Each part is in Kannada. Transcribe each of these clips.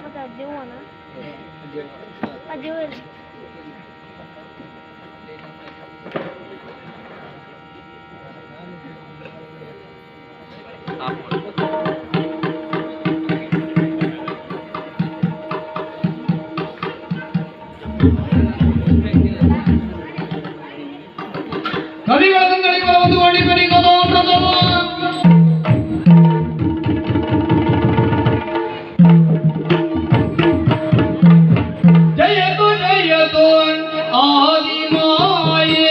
ಮತ್ತೆ ಅಜ್ಜಿವನ ಅಜ್ಜಿವ ಕವಿಗಳ ಒಂದು ವಾಣಿ ಕಲಿಗಳ ಪ್ರಥಮ ಜಯತು ಜಯತು ಆದಿಮಾಯೇ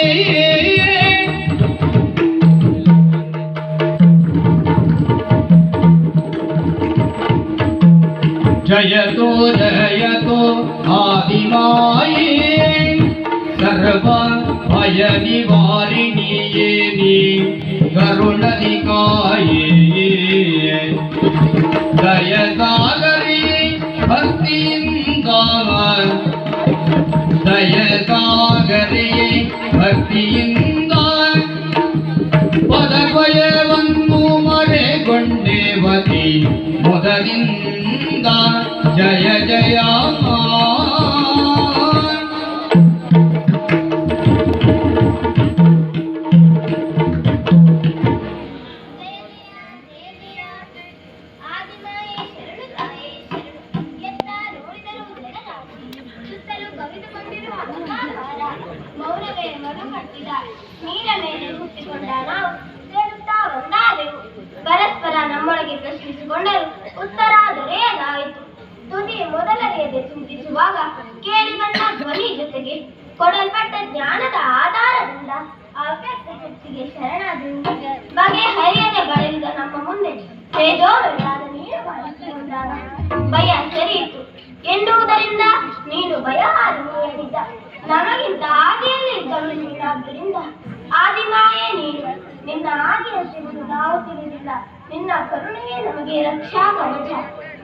ಜಯತು ಜಯತು ಆದಿಮಾಯೇ ಸರ್ವ ಭಯ ನಿವಾರಿಣಿಯೇ ನೀ ಕರುಣನಿಕಾಯೇ ದಯಸಾಗರಿ ಭಕ್ತಿಯಿಂದ ದಯಸಾಗರಿ ಭಕ್ತಿಯಿಂದ ಪದದ್ವಯವನ್ನು ಮರೆಗೊಂಡೇವತಿ ಮೊದಲಿಂದ ಜಯ ಜಯ ಮೌನವೇ ಮಧು ಕಟ್ಟಿದ ನೀರ ಮೇಲೆ ಹುಟ್ಟಿಕೊಂಡ ನಾವು ಸೇರುತ್ತಾ ಒಂದಾದೆವು. ಪರಸ್ಪರ ನಮ್ಮೊಳಗೆ ಪ್ರಶ್ನಿಸಿಕೊಂಡರು, ಉತ್ತರ ದೊರೆಯದಾಯಿತು. ತುದಿ ಮೊದಲನೆಯದೆ ಚಿಂತಿಸುವಾಗ ಕೇಳಿ ಬಂದ ಧ್ವನಿ ಜೊತೆಗೆ ಕೊಡಲ್ಪಟ್ಟ ಜ್ಞಾನದ ಆಧಾರದಿಂದ ಅವ್ಯಕ್ತ ಶಕ್ತಿಗೆ ಶರಣಾದೆವು. ಬಗೆಹರಿಯದೆ ಬಳಲಿದ ನಮ್ಮ ಮುಂದೆ ತೇಜೋಮಯವಾದ ನೀರು ಕಾಣಿಸಿಕೊಂಡಾಗ ಭಯ ಸರಿಯಿತು ಎನ್ನುವುದರಿಂದ ನೀನು ಭಯವಾದನು ಎಂದಿದ್ದ. ನಮಗಿಂತ ಆದಿಯಲ್ಲಿ ಇದ್ದಳು ನೀನಾದ್ದರಿಂದ ಆದಿಮಾಯೇ ನೀನು. ನಿನ್ನ ಆದಿಯ ಸಿಗುವುದು ನಾವು ತಿಳಿದಿಲ್ಲ. ನಿನ್ನ ಕರುಣೆಯೇ ನಮಗೆ ರಕ್ಷಾ ಕವಚ.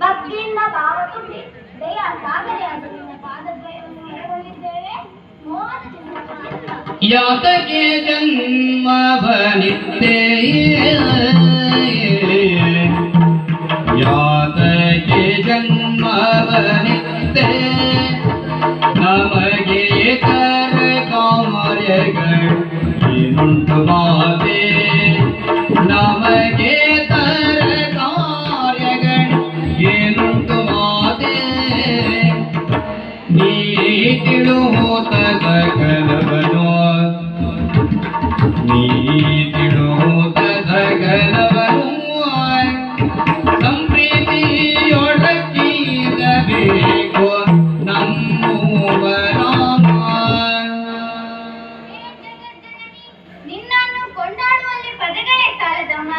ಭಕ್ತಿಯಿಂದ ಭಾವ ತುಂಬಿ ದಯಾ ಸಾಗರೆಯಾದ ನಿನ್ನ ಪಾದದ್ವಯವನ್ನು ಮರೆಯಲಿದ್ದೇವೆ. ಯಾತಕ್ಕೆ ಜನ್ಮ ಬನಿತ್ತೇ ಯಾತಕ್ಕೆ ಜನ್ಮ ಬನಿತ್ತೇ ನಮಗೆ ಕರ ಕಾರ್ಯಗಳು ಏನುಂಟು ಮಾತೆ ನಮಗೆ ತರ ಕಾರ್ಯಗಳು ಏನುಂಟು ಮಾತೆ ನೀ ತಿಳುಹೋತ ಸಕಲವನು ನೀ ತಿಳುಹೋತ ಸಕಲವನು ಸಂಪ್ರೀತಿಯೊಡಗಿರಬೇಕು ನಿನ್ನನ್ನು ಕೊಂಡಾಡುವಲ್ಲಿ ಪದಗಳೇ ಸಾಲದಮ್ಮ.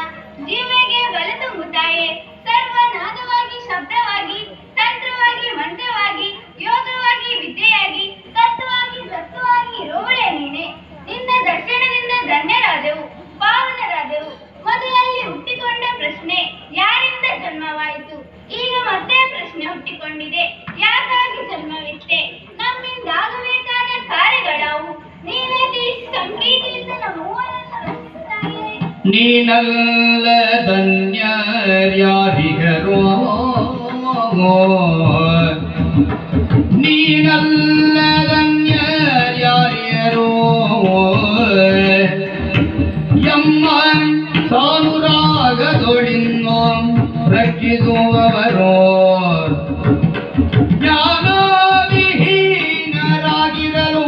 ಜೀವೆಗೆ ಬಲ ತುಂಬುತ್ತಾಯೆ. ಸರ್ವನಾದವಾಗಿ ಶಬ್ದವಾಗಿ ತಂತ್ರವಾಗಿ ಮಂತ್ರವಾಗಿ ಯೋಗವಾಗಿ ವಿದ್ಯೆಯಾಗಿ ತತ್ವವಾಗಿ ಸತ್ವವಾಗಿ ಇರುವಳೆ ನೀನೆ. ನಿನ್ನ ದರ್ಶನದಿಂದ ಧನ್ಯರಾದೆವು, ಪಾವನರಾದೆವು. ಮೊದಲಲ್ಲಿ ಹುಟ್ಟಿಕೊಂಡ ಪ್ರಶ್ನೆ ಯಾರಿಂದ ಜನ್ಮವಾಯಿತು? ಈಗ ಮತ್ತೆ ಪ್ರಶ್ನೆ ಹುಟ್ಟಿಕೊಂಡಿದೆ, ಯಾಕಾಗಿ ಜನ್ಮವಿತ್ತೆ? ನಮ್ಮಿಂದಾಗಬೇಕಾದ ಕಾರ್ಯಗಳಾವು? ನೀನೇ ತಿಳಿಸಿ ಸಂಪ್ರೀತಿಯಿಂದ ನಮ್ಮೂರನ್ನು ರಕ್ಷಿಸುತ್ತಾಯೆ. ನೀನಲ್ಲ ಧನ್ಯರ್ಯಾರಿಗರೋ ನೀನಲ್ಲ ಧನ್ಯರ್ಯಾರಿಯರೋ ಎಮ್ಮ ಸಾನುರಾಗದೊಳಿನ್ನೋ ರಕ್ಷಿಸುವವರೋ ಜ್ಞಾನವಿಹೀನರಾಗಿರಲು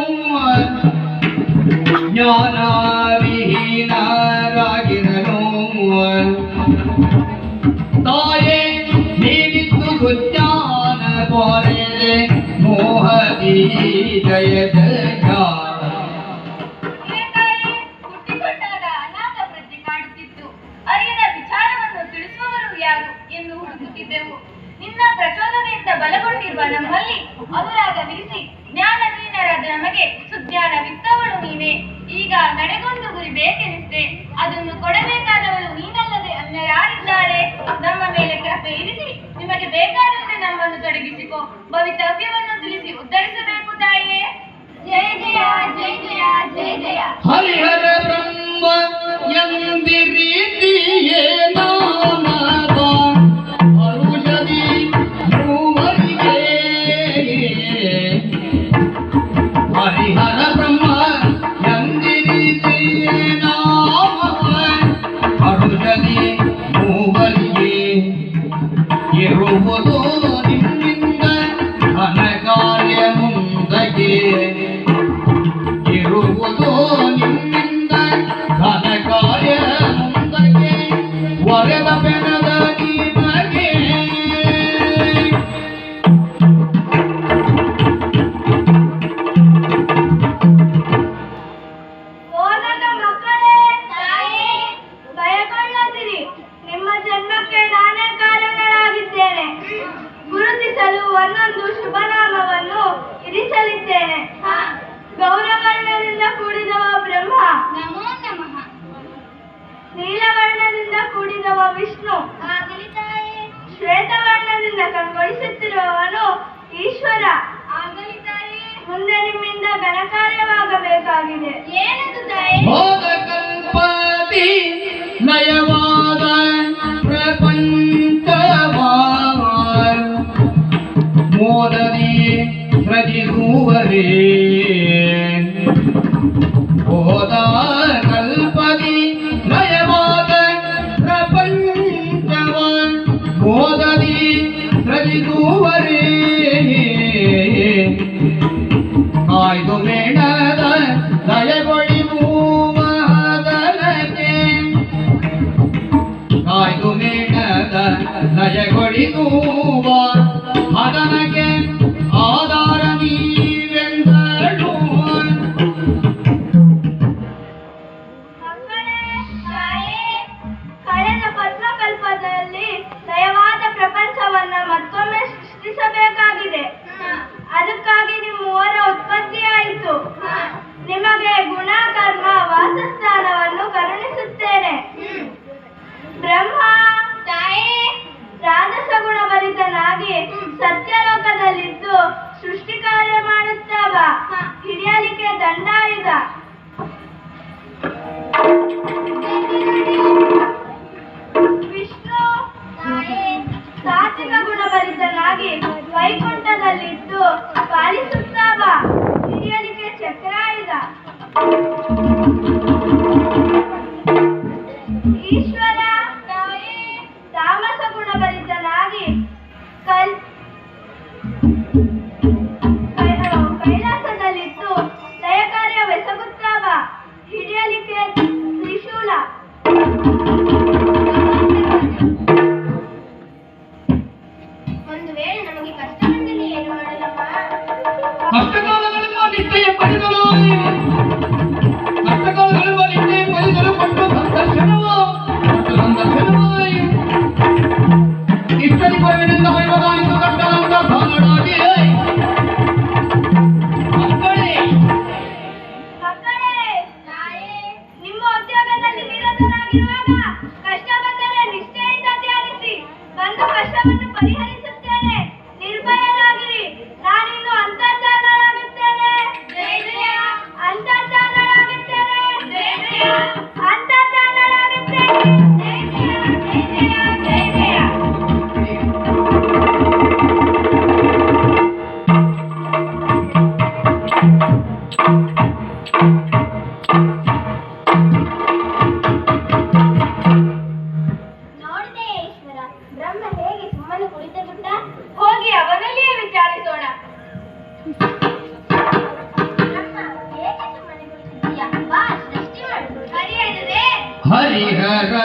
ಜ್ಞಾನವಿಹೀನರಾಗಿರಲು ತಾಯೇ ನೀನಿತ್ತು ಸುಜ್ಞಾನ ಪೊರೆ ಮೋಹದಿ ಜಯ ಜಯ ಹುಟ್ಟಿಕೊಂಡಾಗ ಅನಾಥ ಪ್ರಜ್ಞೆ ಕಾಡುತ್ತಿತ್ತು. ಅರಿಯದ ವಿಚಾರವನ್ನು ತಿಳಿಸುವವರು ಯಾರು ಎಂದು ಹುಡುಕುತ್ತಿದ್ದೆವು. ನಿನ್ನ ಪ್ರಚೋದನೆಯಿಂದ ಬಲಗೊಂಡಿರುವ ನಮ್ಮಲ್ಲಿ ಅನುರಾಗ ವಿರಿಸಿ ಜ್ಞಾನಹೀನರಾದ ನಮಗೆ ಸುಜ್ಞಾನವಿತ್ತವಳು ನೀನೆ. ಈಗ ನಡೆಗೊಂದು ಗುರಿ ಬೇಕೆನಿಸಿದೆ, ಅದನ್ನು ಕೊಡಬೇಕಾದವಳು ನೀನಲ್ಲದೆ ಅನ್ಯರಾರಿದ್ದಾರೆ. ನಮ್ಮ ಮೇಲೆ ಕೃಪೆ ಇರಿಸಿ ನಿಮಗೆ ಬೇಕಾದಂತೆ ನಮ್ಮನ್ನು ತೊಡಗಿಸಿಕೊ. ಭವಿತವ್ಯವನ್ನು ತಿಳಿಸಿ ಉದ್ಧರಿಸಬೇಕು ತಾಯಿಯೇ. ಜಯ ಜಯ ಜಯ ಜಯ ಜಯ ಜಯ. ಹರಿಹರ ಬ್ರಹ್ಮ ಎಂದಿ ರೀತಿಯೇ ನಾನದ ಅರುಳ ಇರುವುದು ನಿನ್ನಿಂದ ಘನ ಕಾರ್ಯ ಮುಂದಕ್ಕೆ ಇರುವುದು ನಿನ್ನಿಂದ ಘನ ಕಾರ್ಯ ಮುಂದಕ್ಕೆ ವರೆದ ಬೆನದ ನಿನಗೆ ಓ ನನ್ನ ಮಕ್ಕಳೇ, ತಾಯಿ, ಭಯಗೊಳ್ಳದಿರಿ. ನಿಮ್ಮ ಜನ್ಮಕ್ಕೆ ನಾನೇ ಕಾರಣನಾಗಿದ್ದೇನೆ. ಗುರುತಿಸಲು ಒಂದೊಂದು ಶುಭನಾಮವನ್ನು ಇರಿಸಲಿದ್ದೇನೆ. ಗೌರವರ್ಣದಿಂದ ಕೂಡಿದವ ಬ್ರಹ್ಮ, ನಮೋ ನಮಃ. ನೀಲವರ್ಣದಿಂದ ಕೂಡಿದವ ವಿಷ್ಣು, ಶ್ವೇತವರ್ಣದಿಂದ ಕಂಗೊಳಿಸುತ್ತಿರುವವನು ಈಶ್ವರ. ಮುಂದೆ ನಿಮ್ಮಿಂದ ಘನಕಾರ್ಯವಾಗಬೇಕಾಗಿದೆ. ಏನದು ತಾಯಿ? ಹೋದ ಕಲ್ಪತಿ ನಯವಾದ ಪ್ರಪಂಚವ ಮೋದದಿ ಸೃಜಿಸುವರೇ ಹೋದ ಕಲ್ಪತಿ ನಯವಾದ ಪ್ರಪಂಚವ ಮೋದದಿ ಸೃಜಿಸುವರೇ ಕಾಯ್ದು ಬೇಡದ ದಯಗೊಳಿದು ಮಹದನಕ್ಕೆ ಕಾಯ್ದು ಬೇಡದ ದಯಗೊಳಿಸುವ ಮದನಕ್ಕೆ ಆಧಾರ ನೀವೆಂದಳು. ಮಕ್ಕಳೇ, ತಾಯಿ, ಕಳೆದ ಪದ್ಮಕಲ್ಪದಲ್ಲಿ ನಯವಾದ ಪ್ರಪಂಚವನ್ನ ಮತ್ತೊಮ್ಮೆ ಸೃಷ್ಟಿಸಬೇಕಾಗಿದೆ. ಅದಕ್ಕಾಗಿ ನಿಮ್ಮ ಮೂವರ ಉತ್ಪತ್ತಿಯಾಯಿತು. ನಿಮಗೆ ಗುಣ ಕರ್ಮ ವಾಸಸ್ಥಾನವನ್ನು ಕರುಣಿಸುತ್ತೇನೆ. ಬ್ರಹ್ಮ ತಾಯಿ ರಾಜಸ ಗುಣಭರಿತನಾಗಿ ಸತ್ಯಲೋಕದಲ್ಲಿದ್ದು ಸೃಷ್ಟಿ ಕಾರ್ಯ ಮಾಡುತ್ತಾವ. ಹಿಡಿಯಲಿಕ್ಕೆ ದಂಡಾಯುಧ. ವಿಷ್ಣು ಸಾತ್ವಿಕ ಗುಣಭರಿತನಾಗಿ ವೈಕುಂಠದಲ್ಲಿದ್ದು ಪಾಲಿಸುತ್ತಾವ. ಹಿಡಿಯಲಿಕ್ಕೆ ಚಕ್ರಾಯುಧ. ಈಶ್ವರ ತಾಮಸ ಗುಣಭರಿತನಾಗಿ ಕೈಲಾಸದಲ್ಲಿದ್ದು ದಯ ಕಾರ್ಯವೆಸಗುತ್ತಾವ. ಹಿಡಿಯಲಿಕ್ಕೆ ತ್ರಿಶೂಲ. ಒಂದು ವೇಳೆ ನಮಗೆ ಕಷ್ಟ ಬಂದಲ್ಲಿ ಏನು ಮಾಡಲಮ್ಮ? ಕಷ್ಟಕಾಲಗಳೆಂಬ ನಿಶ್ಚಯ ಪಡೆದರು ಕಷ್ಟಕಾಲಗಳೆಂಬ ನಿಶ್ಚಯ ಪಡೆದರು ಕೊಟ್ಟು ಸಂದರ್ಶನವೋ ಇಷ್ಟರಿ ಪರವಿನಿಂದ ಹೊರಗಾಣಿತು ಕಟ್ಟದಂತ ಕಾರಣಾಗಿ ಮಕ್ಕಳೇ ನಿಮ್ಮ ಉದ್ಯೋಗದಲ್ಲಿ ನಿರತರಾಗಿರುವಾಗ ಕಷ್ಟ ಬಂದರೆ ನಿಷ್ಠೆಯಿಂದ ಧ್ಯಾನಿಸಿ. ಬಂದು ಕಷ್ಟವನ್ನು ಪರಿಹರಿಸುತ್ತೇನೆ. ನಿರ್ಭಯರಾಗಿರಿ. ನಾನಿನ್ನು ಅಂತರ್ಧಾನರಾಗುತ್ತೇನೆ. ಅಂತರ್ಧಾನರಾಗುತ್ತೇನೆ. ನೋಡಿದೆ ಈಶ್ವರ, ಬ್ರಹ್ಮ ಹೇಗೆ ಸುಮ್ಮನೆ ಕುಳಿತು ಬಿಟ್ಟ? ಹೋಗಿ ಅವನಲ್ಲಿಯೇ ವಿಚಾರಿಸೋಣ. ಬ್ರಹ್ಮ, ಏಕೆ ಸುಮ್ಮನೆ ಕುಳಿತಿದ್ದೀಯ? ಬಾ, ಸೃಷ್ಟಿ ಮಾಡು. ಹರಿಹರರೇ, ಹರಿಹರ